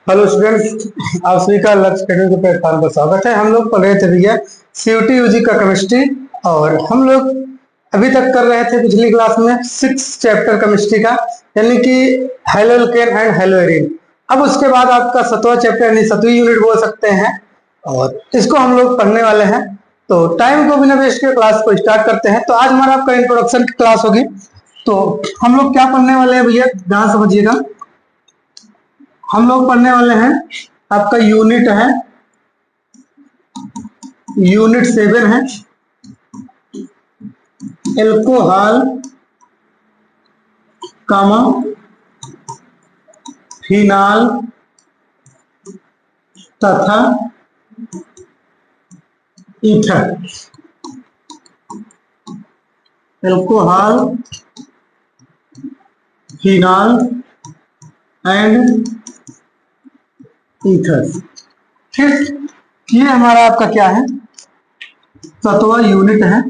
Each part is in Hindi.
हेलो स्टूडेंट्स, आप सभी का लक्ष्य अकेडमी के प्लेटफॉर्म पर स्वागत है। हम लोग पढ़ रहे थे भैया सीयूटी यूजी का केमिस्ट्री, और हम लोग अभी तक कर रहे थे पिछली क्लास में 6 चैप्टर केमिस्ट्री का, यानी कि हैलोएल्केन एंड हैलोएरीन। अब उसके बाद आपका 7वां चैप्टर यानी 7वीं यूनिट बोल सकते हैं, और इसको हम लोग पढ़ने वाले हैं। तो टाइम को बिना वेस्ट के क्लास को स्टार्ट करते हैं। तो आज हमारा आपका इंट्रोडक्शन की क्लास होगी। तो हम लोग क्या पढ़ने वाले हैं भैया, ध्यान समझिएगा। हम लोग पढ़ने वाले हैं, आपका यूनिट है, यूनिट 7 है, एल्कोहल कामा फिनाल तथा ether. Alcohol, phenol and ether. ठीक, ये हमारा आपका क्या है, 7वां यूनिट है।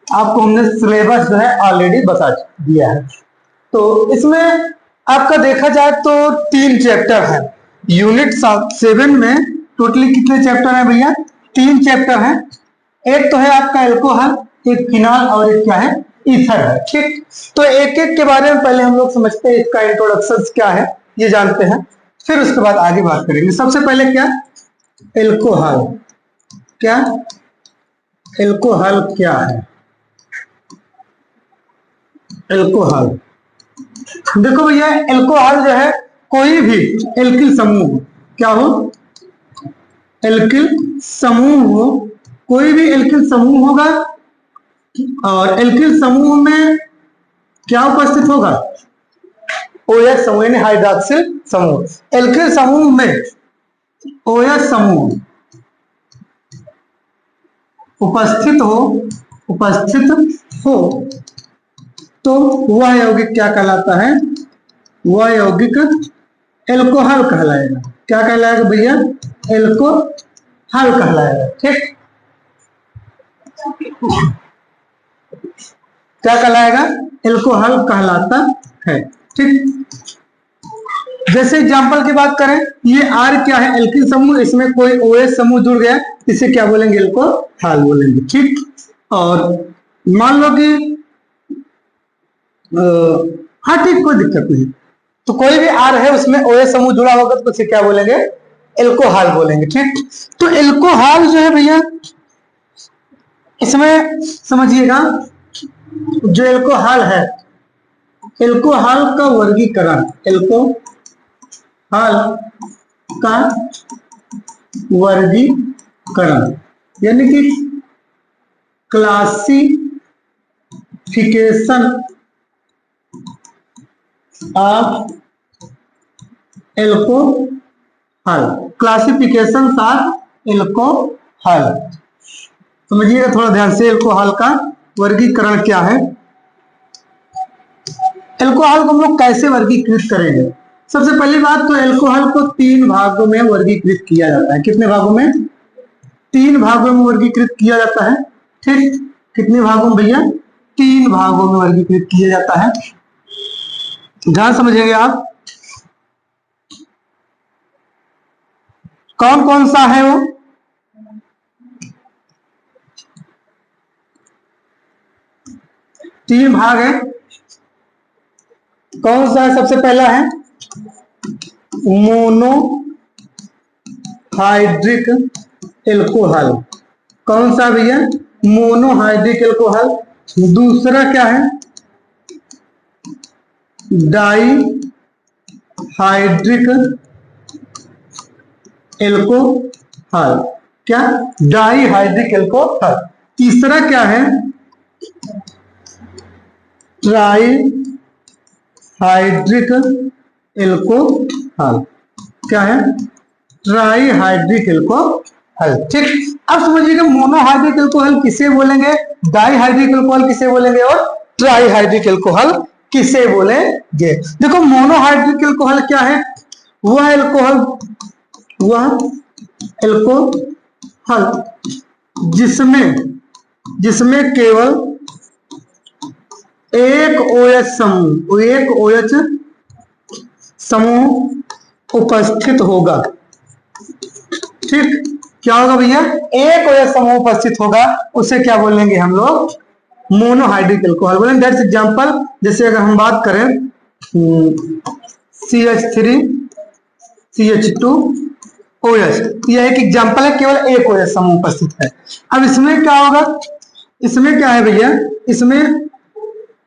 आपको हमने सिलेबस जो है ऑलरेडी बता दिया है। तो इसमें आपका देखा जाए तो 3 चैप्टर है। यूनिट 7 में टोटली कितने चैप्टर हैं भैया, 3 चैप्टर हैं। एक तो है आपका एल्कोहल, एक फिनाल और एक क्या है, ईथर है। ठीक, तो एक एक के बारे में पहले हम लोग समझते हैं, इसका इंट्रोडक्शन क्या है ये जानते हैं, फिर उसके बाद आगे बात करेंगे। सबसे पहले क्या, एल्कोहल। क्या एल्कोहल क्या है, एल्कोहल देखो भैया, एल्कोहल जो है कोई भी एल्किल समूह, क्या हो, एल्किल समूह हो, कोई भी एल्किल समूह होगा, और एल्किल समूह में क्या उपस्थित होगा, OH समूह यानी हाइड्रॉक्सिल समूह। एल्किल समूह में OH समूह उपस्थित हो तो वह यौगिक क्या कहलाता है, वह यौगिक एल्कोहल कहलाएगा। क्या कहलाएगा भैया, एल्कोहल कहलाएगा। ठीक, क्या कहलाएगा, एल्कोहल कहलाता है। ठीक, जैसे एग्जांपल की बात करें, ये R क्या है, एल्किल समूह, इसमें कोई OH समूह जुड़ गया, इसे क्या बोलेंगे, एल्कोहल बोलेंगे। ठीक, और मान लो कि हाँ ठीक, कोई दिक्कत नहीं, तो कोई भी R है उसमें OH समूह जुड़ा होगा तो उसे क्या बोलेंगे, एल्कोहल बोलेंगे। ठीक, तो एल्कोहल जो है भैया, इसमें समझिएगा, जो एल्कोहल है, एल्कोहल का वर्गीकरण, एल्कोहल का वर्गीकरण यानी कि classification of alcohol, classification of alcohol. समझिएगा थोड़ा ध्यान से, एल्कोहल का वर्गीकरण क्या है, एल्कोहल को हम लोग कैसे वर्गीकृत करेंगे। सबसे पहली बात तो एल्कोहल को 3 भागों में वर्गीकृत किया जाता है। कितने भागों में, 3 भागों में वर्गीकृत किया जाता है। ठीक, कितने भागों में भैया, 3 भागों में वर्गीकृत किया जाता है। ध्यान समझेंगे आप, कौन कौन सा है वो, तीन भाग है। कौन सा है, सबसे पहला है मोनोहाइड्रिक एल्कोहल। कौन सा भैया, मोनोहाइड्रिक एल्कोहल। दूसरा क्या है, डाईहाइड्रिक एल्कोहल। क्या, डाईहाइड्रिक एल्कोहल। तीसरा क्या है, ट्राईहाइड्रिक एल्कोहल। क्या है, ट्राईहाइड्रिक एल्कोहल। ठीक, अब समझिएगा मोनोहाइड्रिक एल्कोहल किसे बोलेंगे, डाईहाइड्रिक एल्कोहल किसे बोलेंगे, और ट्राईहाइड्रिक एल्कोहल किसे बोलेंगे। देखो मोनोहाइड्रिक एल्कोहल क्या है, वह एल्कोहल हल जिसमें केवल एक OH समूह उपस्थित होगा। ठीक, क्या होगा भैया? एक OH समूह उपस्थित होगा, उसे क्या बोलेंगे हम लोग? मोनोहाइड्रिक अल्कोहल बोलेंगे। दैट्स एग्जांपल, जैसे अगर हम बात करें CH3 CH2OH, यह एक एग्जांपल है, केवल एक OH समूह उपस्थित है। अब इसमें क्या होगा? इसमें क्या है भैया? इसमें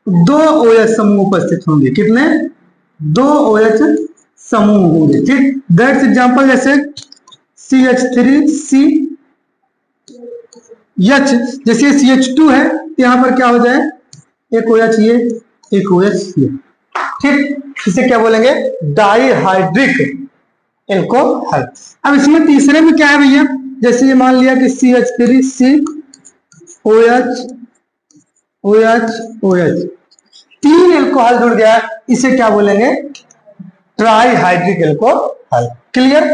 दो OH समूह उपस्थित होंगे। कितने? दो OH समूह होंगे। ठीक, दैट्स एग्जांपल, जैसे CH3CH, जैसे CH2 है, यहाँ पर क्या हो जाए? एक OH ये, एक OH ये। ठीक, इसे क्या बोलेंगे? Dihydric alcohol. अब इसमें तीसरे में क्या है भैया? जैसे ये मान लिया कि CH3COH, तीन एल्कोहल जुड़ गया, इसे क्या बोलेंगे? Trihydric alcohol. क्लियर?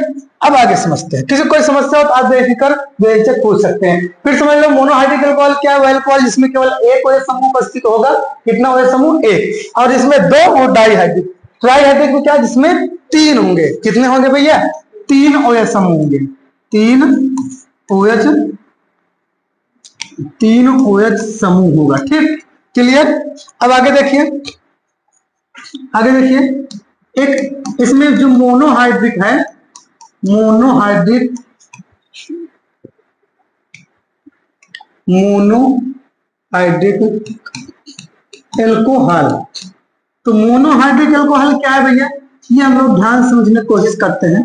अब आगे समझते हैं। किसी कोई समस्या हो तो आप बेफिक्र बेझिझक पूछ सकते हैं। फिर समझ लो, मोनोहाइड्रिक एल्कोहल क्या है? एल्कोहल जिसमें केवल एक OH समूह उपस्थित होगा। कितना OH समूह? एक। और इसमें दो, और डाइहाइड्रिक। ट्राइहाइड्रिक में क्या? जिसमें तीन होंगे। कितने होंगे भैया? तीन OH समूह होंगे। तीन OH समूह होगा। ठीक, क्लियर? अब आगे देखिए, एक इसमें जो मोनोहाइड्रिक है, मोनोहाइड्रिक एल्कोहल। तो मोनोहाइड्रिक एल्कोहल क्या है भैया? ये हम लोग ध्यान समझने की कोशिश करते हैं।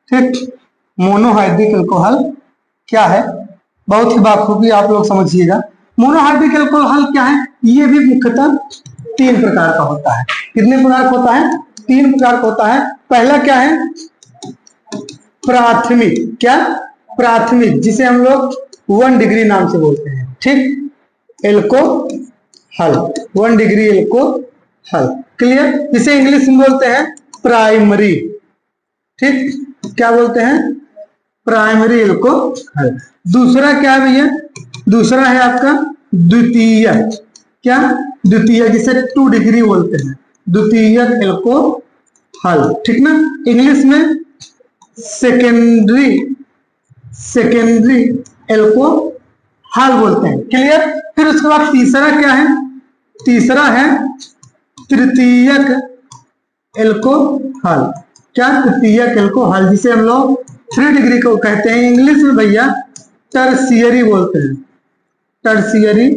ठीक, मोनोहाइड्रिक एल्कोहल क्या है? बहुत ही बाखूबी आप लोग समझिएगा। मोनोहाइड्रिक एल्कोहल क्या है? ये भी मुख्यतः तीन प्रकार का होता है। कितने प्रकार का होता है? तीन प्रकार का होता है। पहला क्या है? प्राथमिक। क्या? प्राथमिक, जिसे हम लोग 1 डिग्री नाम से बोलते हैं। ठीक, एल्कोहल, 1 डिग्री एल्कोहल। क्लियर? जिसे इंग्लिश में बोलते हैं प्राइमरी। ठीक, क्या बोलते हैं? Primary alcohol. दूसरा क्या है भैया? दूसरा है आपका द्वितीय। क्या? द्वितीय, जिसे 2 डिग्री बोलते हैं, द्वितीय एल्कोहल। ठीक ना? इंग्लिश में सेकेंडरी एल्कोहल बोलते हैं। क्लियर? फिर उसके बाद तीसरा क्या है? तीसरा है तृतीयक एल्कोहल। क्या? तृतीयक एल्कोहल, जिसे हम लोग 3 डिग्री को कहते हैं। इंग्लिश में भैया टर्शियरी बोलते हैं, टर्शियरी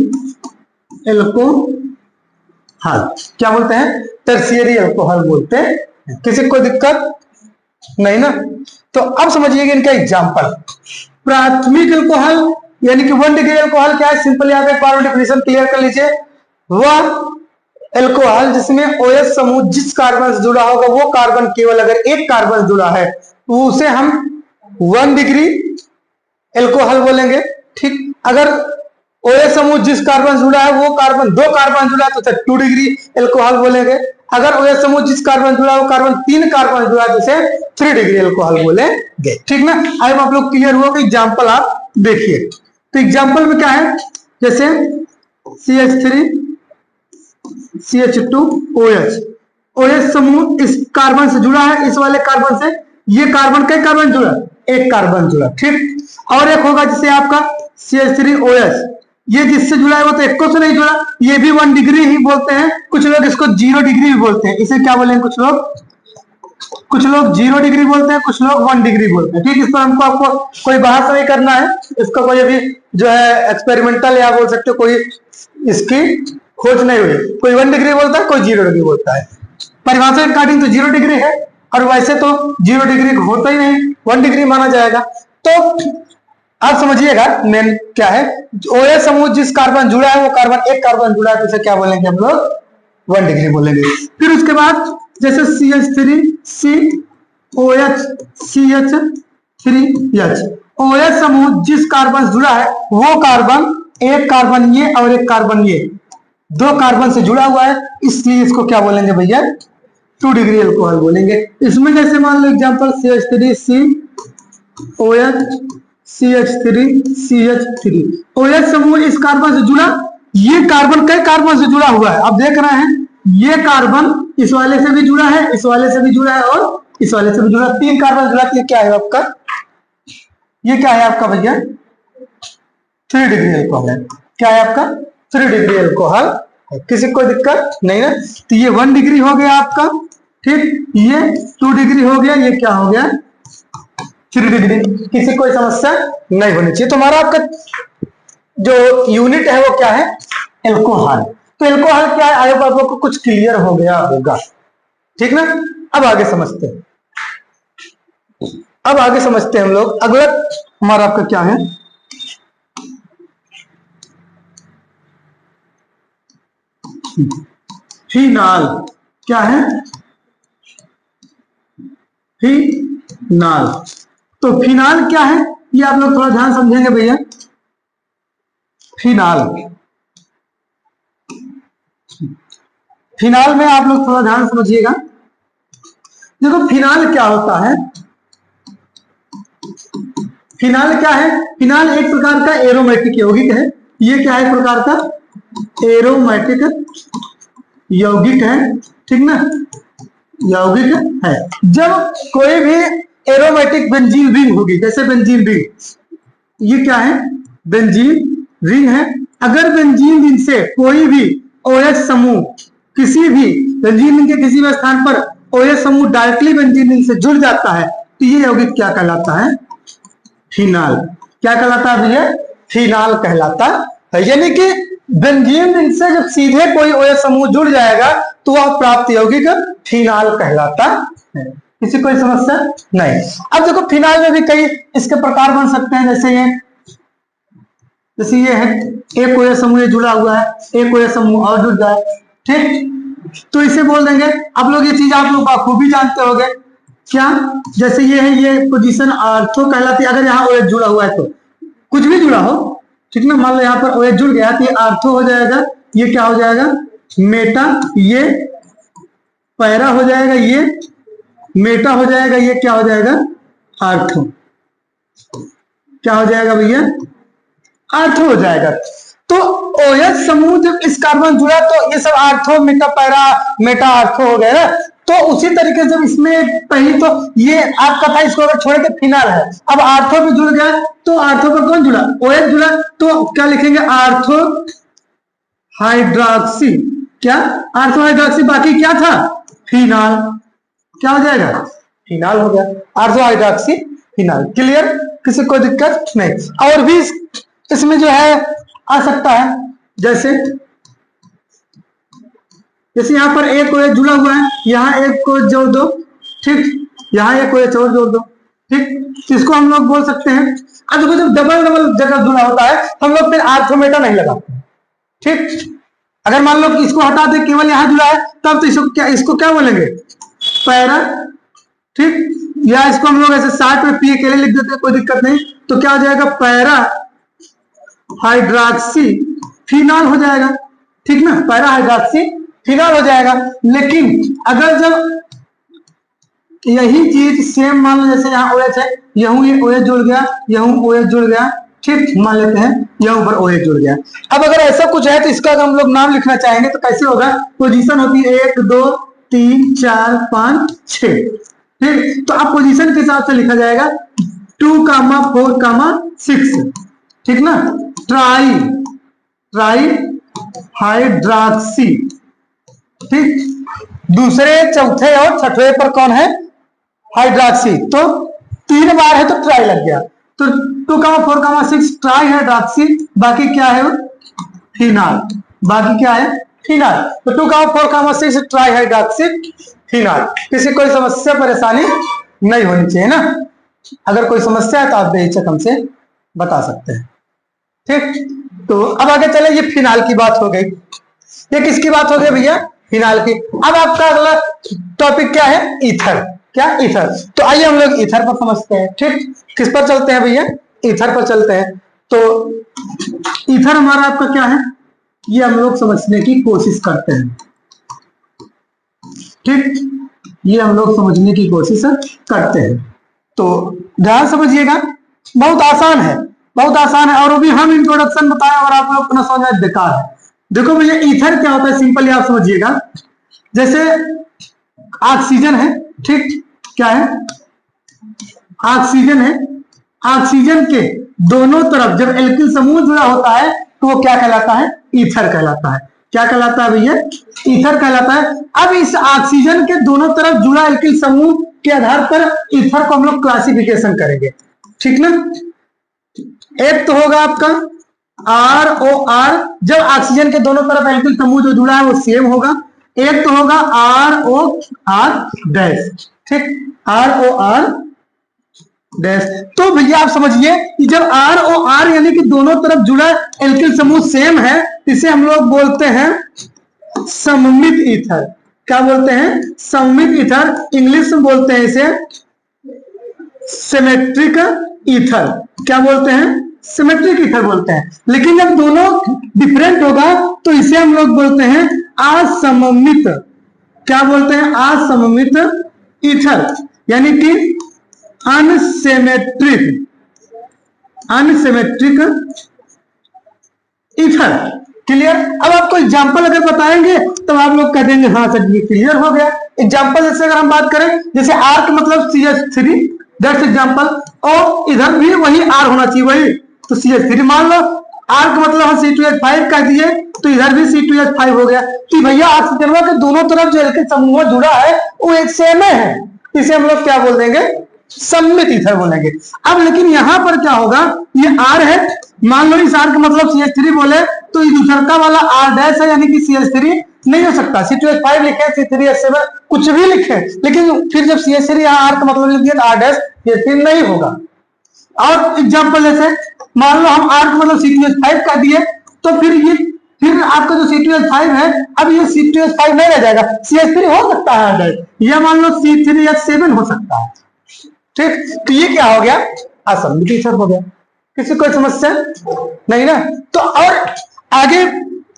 एल्कोहल। क्या बोलते हैं? टर्शियरी एल्कोहल बोलते हैं। किसी को दिक्कत नहीं ना? तो अब समझिएगा इनका एग्जांपल। प्राथमिक एल्कोहल यानी कि 1 डिग्री एल्कोहल क्या है? सिंपल, यहाँ पे एक बार डेफिनेशन क्लियर कर लीजिए। वह एल्कोहल जिसमें OH समूह जिस कार्बन से जुड़ा होगा, वो कार्बन केवल अगर एक कार्बन जुड़ा है तो उसे हम 1 डिग्री एल्कोहल बोलेंगे। ठीक, अगर OH समूह जिस कार्बन जुड़ा है वो कार्बन, दो कार्बन जुड़ा है तो उसे 2 डिग्री एल्कोहल बोलेंगे। अगर OH समूह जिस कार्बन जुड़ा है वो कार्बन 3 कार्बन जुड़ा है तो उसे 3 डिग्री एल्कोहल बोलेंगे। ठीक ना? आई आप लोग क्लियर हुआ कि एग्जांपल आप देखिए। तो एग्जांपल में क्या है? जैसे CH3 CH2OH, OH समूह इस कार्बन से जुड़ा है, इस वाले कार्बन से। ये कार्बन कई कार्बन जुड़ा? एक कार्बन जुड़ा। ठीक, और एक होगा जिसे आपका CH3OH, ये जिससे जुड़ा है वो तो एक को से नहीं जुड़ा, ये भी 1 डिग्री ही बोलते हैं। कुछ लोग इसको 0 डिग्री भी बोलते हैं। इसे क्या बोलेंगे? कुछ लोग 0 डिग्री बोलते हैं, कुछ लोग 1 डिग्री बोलते हैं। ठीक, इस पर हमको आपको कोई बहस नहीं करना है। इसका कोई अभी जो है एक्सपेरिमेंटल या बोल सकते हो, कोई इसकी खोज नहीं हुई। कोई 1 डिग्री बोलता है, कोई 0 डिग्री बोलता है। परिभाषा के अकॉर्डिंग तो 0 डिग्री है, और वैसे तो 0 डिग्री होता ही नहीं, 1 डिग्री माना जाएगा। तो आप समझिएगा मेन क्या है? OH समूह जिस कार्बन जुड़ा है वो कार्बन एक कार्बन जुड़ा है तो उसे क्या बोलेंगे हम लोग? 1 डिग्री बोलेंगे। फिर उसके बाद जैसे CH3COH CH3H, OH समूह जिस कार्बन जुड़ा है वो कार्बन, एक कार्बन ये और एक कार्बन ये, दो कार्बन से जुड़ा हुआ है, इसलिए इसको क्या बोलेंगे भैया? 2 डिग्री एल्कोहल बोलेंगे। इसमें जैसे मान लो एग्जांपल CH3COH CH3 OH समूह इस कार्बन से जुड़ा, ये कार्बन कई कार्बन से जुड़ा हुआ है, आप देख रहे हैं ये कार्बन इस वाले से भी जुड़ा है, इस वाले से भी जुड़ा है और इस वाले से भी जुड़ा, 3 कार्बन जुड़ा। ये क्या है आपका, ये क्या है आपका भैया 3 डिग्री अल्कोहल है। क्या है आपका 3 डिग्री अल्कोहल, किसी कोई दिक्कत नहीं ना। तो ये 1 डिग्री हो गया आपका, ठीक, ये 2 डिग्री हो गया, ये क्या हो गया 3 डिग्री। किसी कोई समस्या नहीं होनी चाहिए। तो हमारा आपका जो यूनिट है वो क्या है एल्कोहल। तो एल्कोहल क्या है, आयो आपको कुछ क्लियर हो गया होगा, ठीक ना। अब आगे समझते हैं, अब आगे समझते हैं हम लोग। अगला हमारा आपका क्या है, फिनाल। क्या है फिनाल। तो फिनाल क्या है ये आप लोग थोड़ा ध्यान समझेंगे भैया। फिनाल, फिनाल में आप लोग थोड़ा ध्यान समझिएगा। देखो फिनाल क्या होता है, फिनाल क्या है, फिनाल एक प्रकार का एरोमेटिक यौगिक है। ये क्या है, एक प्रकार का एरोमेटिक यौगिक है, ठीक ना, यौगिक है। जब कोई भी एरोमेटिक बेंजीन रिंग होगी, जैसे बेंजीन रिंग, ये क्या है बेंजीन रिंग है। अगर बेंजीन रिंग से कोई भी OH समूह किसी भी बेंजीन रिंग के किसी भी स्थान पर OH समूह डायरेक्टली बेंजीन रिंग से जुड़ जाता है, तो ये यौगिक क्या कहलाता है फिनाल। क्या कहलाता है भैया फिनाल कहलाता है। यानी कि बेंजीन रिंग से जब सीधे कोई OH समूह जुड़ जाएगा तो वह प्राप्त यौगिक फिनाल कहलाता है। किसी कोई समस्या नहीं। अब देखो फिनाल में भी कई इसके प्रकार बन सकते हैं, जैसे ये है एक OH समूह जुड़ा हुआ है, एक OH समूह और जुड़ जाए, ठीक, तो इसे बोल देंगे। आप लोग ये चीज आप लोग खूबी जानते होंगे क्या, जैसे ये है, ये पोजीशन आर्थो कहलाती है। अगर यहाँ OH जुड़ा हुआ है तो कुछ भी जुड़ा हो, ठीक ना, मान लो यहाँ पर OH जुड़ गया तो ये आर्थो हो जाएगा, ये क्या हो जाएगा मेटा, ये पैरा हो जाएगा, ये मेटा हो जाएगा, ये क्या हो जाएगा आर्थो। क्या हो जाएगा भैया आर्थो हो जाएगा। तो OH समूह जब इस कार्बन जुड़ा तो ये सब ortho Meta para Meta ortho हो गया ना। तो उसी तरीके से जब इसमें पहली तो ये आपका था, इसको अगर छोड़े तो फिनाल है। अब आर्थो भी जुड़ गया तो आर्थो पर कौन जुड़ा OH जुड़ा, तो क्या लिखेंगे आर्थो हाइड्रोक्सी। क्या आर्थो हाइड्रोक्सी, बाकी क्या था फिनाल। क्या हो जाएगा फिनाल हो गया, आर्थो हाइड्रोक्सी फिनाल। क्लियर, किसी कोई दिक्कत नहीं। और भी इसमें जो है आ सकता है, जैसे यहाँ पर एक OH जुड़ा हुआ है, यहाँ एक को जोड़ दो, ठीक, यहाँ एक OH और जोड़ दो, ठीक, इसको हम लोग बोल सकते हैं। अब देखो जब डबल डबल जगह जुड़ा होता है हम लोग फिर आर्थोमेटा नहीं लगाते, ठीक। अगर मान लो कि इसको हटा दे, केवल यहाँ जुड़ा है, तब तो इसको क्या बोलेंगे पैरा, ठीक, या इसको हम लोग ऐसे 60 में पी अकेले लिख देते हैं, कोई दिक्कत नहीं। तो क्या हो जाएगा पैरा हाइड्रोक्सी फिनाल हो जाएगा, ठीक ना, पैरा हाइड्रोक्सी फिनाल हो जाएगा। लेकिन अगर जब यही चीज सेम मान लो, जैसे यहाँ OH है, यहूं ये OH जुड़ गया, यहूं OH जुड़ गया, ठीक, मान लेते हैं यहाँ पर OH जुड़ गया। अब अगर ऐसा कुछ है तो इसका अगर हम लोग नाम लिखना चाहेंगे तो कैसे होगा, पोजीशन होती है 1 2 3 4 5 6, ठीक। तो अब पोजीशन के हिसाब से लिखा जाएगा 2, 4, 6, ठीक ना। ट्राई हाइड्रोक्सी, ठीक, दूसरे चौथे और छठवें पर कौन है हाइड्रोक्सी, तो 3 बार है तो ट्राई लग गया। तो 2, 4, 6 ट्राई हाइड्रोक्सी, बाकी क्या है फिनाल, बाकी क्या है फिनाल। तो 2, 4, 6 ट्राई हाइड्रोक्सी फिनाल। किसी कोई समस्या परेशानी नहीं होनी चाहिए ना। अगर कोई समस्या है तो आप बेहिचक हमसे बता सकते हैं, ठीक। तो अब आगे चले, ये फिनाल की बात हो गई, ये किसकी बात हो गई भैया फिनाल की। अब आपका अगला टॉपिक क्या है ईथर। क्या ईथर, तो आइए हम लोग ईथर पर समझते हैं, ठीक। किस पर चलते हैं भैया ईथर पर चलते हैं। तो ईथर हमारा आपका क्या है, ये हम लोग समझने की कोशिश करते हैं, ठीक, ये हम लोग समझने की कोशिश करते हैं। तो ध्यान समझिएगा, बहुत आसान है, बहुत आसान है, और वो भी हम इंट्रोडक्शन बताएं और आप लोग को समझ में बेकार है। देखो भैया ईथर क्या होता है, सिंपली आप समझिएगा। जैसे ऑक्सीजन है, ठीक, क्या है, ऑक्सीजन है, ऑक्सीजन के दोनों तरफ जब एल्किल समूह जुड़ा होता है तो वो क्या कहलाता है, ईथर कहलाता है। क्या कहलाता है भैया, ईथर कहलाता है। अब इस ऑक्सीजन के दोनों तरफ जुड़ा एल्किल समूह के आधार पर ईथर को हम लोग क्लासिफिकेशन करेंगे, ठीक ना। एक तो होगा आपका ROR, जब ऑक्सीजन के दोनों तरफ एल्किल समूह जो जुड़ा है वो सेम होगा। एक तो होगा ROR डैश, ठीक, ROR डैश। तो भैया आप समझिए कि जब ROR यानी कि दोनों तरफ जुड़ा एल्किल समूह सेम है, इसे हम लोग बोलते हैं सममित ईथर। क्या बोलते हैं, सममित ईथर। इंग्लिश में बोलते हैं इसे सिमेट्रिक ईथर। क्या बोलते हैं, सिमेट्रिक ईथर बोलते हैं। लेकिन जब दोनों डिफरेंट होगा तो इसे हम लोग बोलते हैं असममित। क्या बोलते हैं, असममित ईथर, यानी कि अनसिमेट्रिक, अनसिमेट्रिक ईथर। क्लियर। अब आपको एग्जांपल अगर बताएंगे तो आप लोग कह देंगे हाँ सर ये क्लियर हो गया। एग्जांपल जैसे अगर हम बात करें, जैसे आर्क मतलब CH3, दैट्स एग्जांपल, और इधर भी वही आर होना चाहिए, वही तो CH3 मान लो। आर्क मतलब हम C2H5 कह दिए तो इधर भी C2H5 हो गया। तो भैया ऑक्सीजन के दोनों तरफ जो एल्किल समूह जुड़ा है वो एक सेम है, इसे हम लोग क्या बोल देंगे, सममित ईथर बोलेंगे। अब लेकिन यहां पर क्या होगा, ये R है, मान लो इस R का मतलब CH3 बोले तो ये दूसरा वाला R डैश है, यानी कि CH3 नहीं हो सकता। C2H5 लिखे, C3H7 कुछ भी लिखे, लेकिन फिर जब CH3 यहाँ R का मतलब लिख दिया तो R डैश CH3 नहीं होगा। और एग्जांपल जैसे मान लो हम R का मतलब C2H5 कर दिए तो फिर आपका जो C2H5 है, अब ये C2H5 नहीं रह जाएगा, CH3 हो सकता है डैश, या मान लो C3H7 हो सकता है, ठीक। तो ये क्या हो गया, असममित ईथर हो गया। किसी कोई समस्या नहीं ना। तो और आगे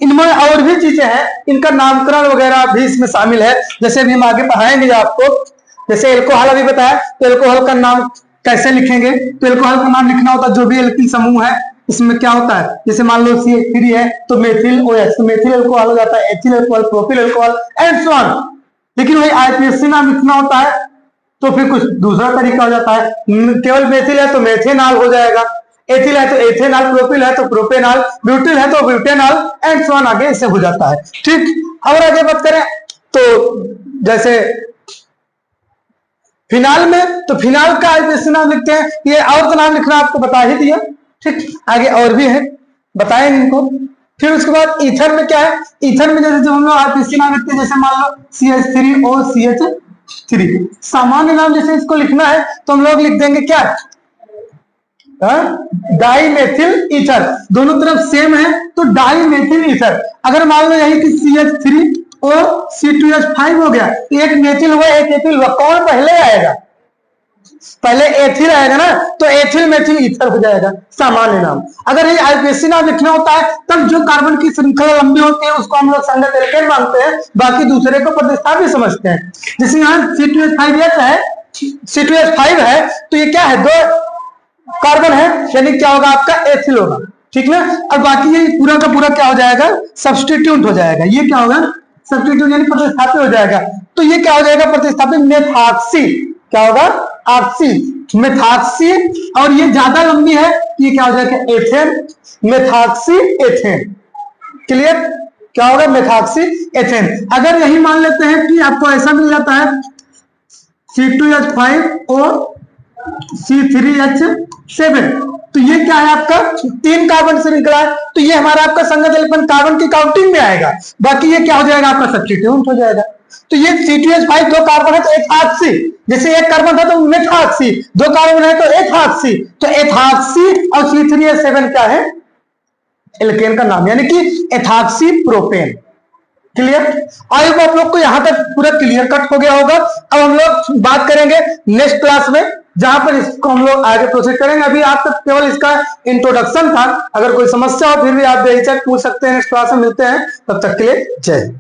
इनमें और भी चीजें हैं, इनका नामकरण वगैरह भी इसमें शामिल है। जैसे भी हम आगे पढ़ाएंगे आपको, जैसे एल्कोहल अभी बताया, तो एल्कोहल का नाम कैसे लिखेंगे, तो एल्कोहल का नाम लिखना होता है जो भी एल्किल समूह है इसमें क्या होता है। जैसे मान लो CH3 है तो मेथिल OH, तो मेथिल एल्कोहल हो जाता है, ethyl alcohol, propyl alcohol and so on. लेकिन वही IPSC नाम लिखना होता है तो फिर कुछ दूसरा तरीका हो जाता है। केवल मेथिल है तो मेथेनॉल हो जाएगा, एथिल है तो एथेनॉल, प्रोपिल है तो प्रोपेनॉल, ब्यूटिल है तो ब्यूटेनॉल एंड सो ऑन, आगे ऐसे हो जाता है, ठीक। और आगे बात करें तो जैसे फिनाल में, तो फिनाल का IPSC नाम लिखते हैं, ये और तो नाम लिखना आपको बता ही दिया, ठीक। आगे और भी है, बताएंगे इनको। फिर उसके बाद ईथर में क्या है, ईथर में जैसे जब हम लोग IPSC नाम लिखते हैं, जैसे मान लो CH3OCH3, सामान्य नाम जैसे इसको लिखना है तो हम लोग लिख देंगे क्या, डाइमेथिल ईथर। दोनों तरफ सेम है तो डाइमेथिल ईथर। अगर मान लो यही कि CH3 और C2H5 हो गया, एक मेथिल हुआ एक एथिल हुआ, कौन पहले आएगा, पहले एथिल आएगा ना, तो एथिल मेथिल ईथर हो जाएगा सामान्य नाम। अगर ये IPSC नाम लिखना होता है तब जो कार्बन की श्रृंखला लंबी होती है उसको हम लोग संगत एल्केन मानते हैं, बाकी दूसरे को प्रतिस्थापी समझते हैं। जैसे यहाँ C2H5 है, C2H5 है तो ये क्या है, दो कार्बन है, यानी क्या होगा आपका एथिल होगा, ठीक ना। और बाकी ये पूरा का पूरा क्या हो जाएगा, सब्स्टिट्यूट हो जाएगा। ये क्या होगा, सब्स्टिट्यूट यानी प्रतिस्थापी हो जाएगा। तो ये क्या हो जाएगा, प्रतिस्थापी मेथॉक्सी, क्या होगा, ऑक्सी, मेथॉक्सी। और ये ज्यादा लंबी है, ये क्या हो जाएगा, एथेन, मेथॉक्सी एथेन। क्लियर, क्या होगा, मेथॉक्सी एथेन। अगर यही मान लेते हैं कि आपको ऐसा मिल जाता है C2H5 और C3H7, तो ये क्या है आपका 3 कार्बन श्रृंखला है, तो ये हमारा आपका संगत एल्केन कार्बन की काउंटिंग में आएगा। बाकी ये क्या हो जाएगा, आपका सब्स्टिट्यूट हो जाएगा। तो ये C2H5 दो कार्बन है तो एथॉक्सी, जैसे एक कार्बन था तो मेथॉक्सी, दो कार्बन है तो एथॉक्सी, तो एथॉक्सी और C3H7 क्या है, एल्केन का नाम, यानी कि ethoxy propane. Clear, I hope आप लोग को यहां तक पूरा क्लियर कट हो गया होगा। अब हम लोग बात करेंगे नेक्स्ट क्लास में, जहां पर इसको हम लोग आगे प्रोसीड करेंगे। अभी आप तक केवल इसका इंट्रोडक्शन था, अगर कोई समस्या हो फिर भी आप बेहिचक पूछ सकते हैं। नेक्स्ट क्लास में मिलते हैं, तब तक के लिए जय हिंद।